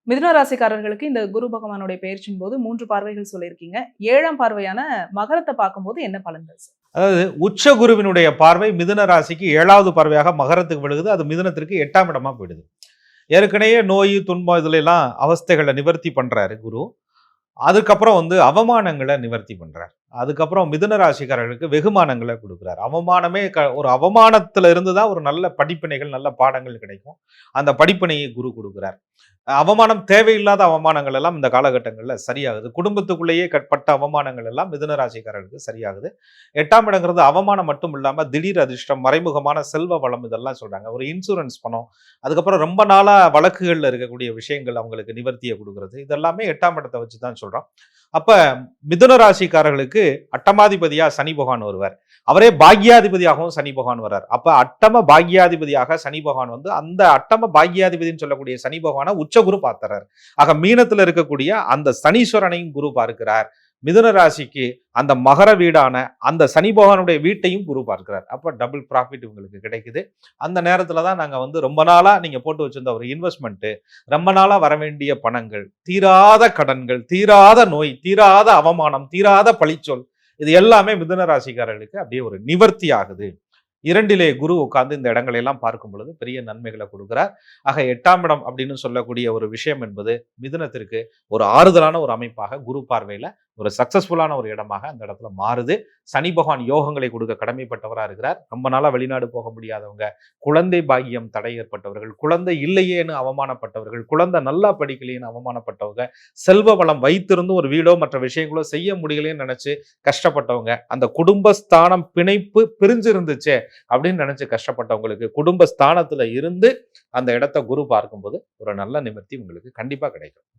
மிதுன ராசிக்காரர்களுக்கு இந்த குரு பகவானுடைய பெயர்ச்சியின் போது 3 பார்வைகள் சொல்லியிருக்கீங்க. 7ஆம் பார்வையான மகரத்தை பார்க்கும்போது என்ன பலன்கள் சார்? அதாவது உச்ச குருவினுடைய பார்வை மிதுன ராசிக்கு 7வது பார்வையாக மகரத்துக்கு விழுகுது. அது மிதுனத்திற்கு 8ஆம் இடமா போயிடுது. ஏற்கனவே நோய், துன்பம் இதுல எல்லாம் அவஸ்தைகளை நிவர்த்தி பண்றாரு குரு. அதுக்கப்புறம் அவமானங்களை நிவர்த்தி பண்றார். அதுக்கப்புறம் மிதுன ராசிக்காரர்களுக்கு வெகுமானங்களை கொடுக்குறார். அவமானமே ஒரு அவமானத்துல இருந்துதான் ஒரு நல்ல படிப்பினைகள், நல்ல பாடங்கள் கிடைக்கும். அந்த படிப்பினையை குரு கொடுக்குறார். அவமானம், தேவையில்லாத அவமானங்கள் எல்லாம் இந்த காலகட்டங்களில் சரியாகுது. குடும்பத்துக்குள்ளேயே கட்பட்ட அவமானங்கள் எல்லாம் மிதுன ராசிக்காரர்களுக்கு சரியாகுது. 8ஆம் இடங்கிறது அவமானம் மட்டும் இல்லாம திடீர் அதிர்ஷ்டம், மறைமுகமான செல்வ வளம் இதெல்லாம் சொல்றாங்க. ஒரு இன்சூரன்ஸ் பணம், அதுக்கப்புறம் ரொம்ப நாளா வழக்குகள்ல இருக்கக்கூடிய விஷயங்கள் அவங்களுக்கு நிவர்த்தியை கொடுக்கறது, இதெல்லாமே 8ஆம் இடத்தை வச்சுதான் சொல்றோம். அப்ப மிதுன ராசிக்காரர்களுக்கு அட்டமாதிபதியா சனி பகவான் வருவார். அவரே பாக்யாதிபதியாகவும் சனி பகவான் வர்றார். அப்ப அட்டம பாக்யாதிபதியாக சனி பகவான் அந்த அட்டம பாக்யாதிபதினு சொல்லக்கூடிய சனி பகவானை உச்ச குரு பார்த்துறார். ஆக மீனத்துல இருக்கக்கூடிய அந்த சனீஸ்வரனையும் குரு பார்க்கிறார். மிதுன ராசிக்கு அந்த மகர வீடான அந்த சனி பகவானுடைய வீட்டையும் குரு பார்க்கிறார். அப்ப டபுள் ப்ராஃபிட் உங்களுக்கு கிடைக்குது. அந்த நேரத்துல தான் நாங்க ரொம்ப நாளா நீங்க போட்டு வச்சிருந்த ஒரு இன்வெஸ்ட்மெண்ட், ரொம்ப நாளா வர வேண்டிய பணங்கள், தீராத கடன்கள், தீராத நோய், தீராத அவமானம், தீராத பழிச்சொல், இது எல்லாமே மிதுன ராசிக்காரர்களுக்கு அப்படியே ஒரு நிவர்த்தி ஆகுது. 2லே குரு உட்கார்ந்து இந்த இடங்களை எல்லாம் பார்க்கும் பொழுது பெரிய நன்மைகளை கொடுக்கிறார். ஆக 8ஆம் இடம் அப்படின்னு சொல்லக்கூடிய ஒரு விஷயம் என்பது மிதுனத்திற்கு ஒரு ஆறுதலான ஒரு அமைப்பாக குரு பார்வையில ஒரு சக்சஸ்ஃபுல்லான ஒரு இடமாக அந்த இடத்துல மாறுது. சனி பகவான் யோகங்களை கொடுக்க கடமைப்பட்டவராக இருக்கிறார். ரொம்ப நாளா வெளிநாடு போக முடியாதவங்க, குழந்தை பாக்கியம் தடை ஏற்பட்டவர்கள், குழந்தை இல்லையேன்னு அவமானப்பட்டவர்கள், குழந்தை நல்லா படிக்கலையேன்னு அவமானப்பட்டவங்க, செல்வ வளம் வைத்திருந்து ஒரு வீடோ மற்ற விஷயங்களோ செய்ய முடியலையேன்னு நினைச்சு கஷ்டப்பட்டவங்க, அந்த குடும்பஸ்தானம் பிணைப்பு பிரிஞ்சு இருந்துச்சு அப்படின்னு நினைச்சு கஷ்டப்பட்டவங்களுக்கு குடும்ப ஸ்தானத்துல இருந்து அந்த இடத்தை குரு பார்க்கும்போது ஒரு நல்ல நிவர்த்தி உங்களுக்கு கண்டிப்பா கிடைக்கும்.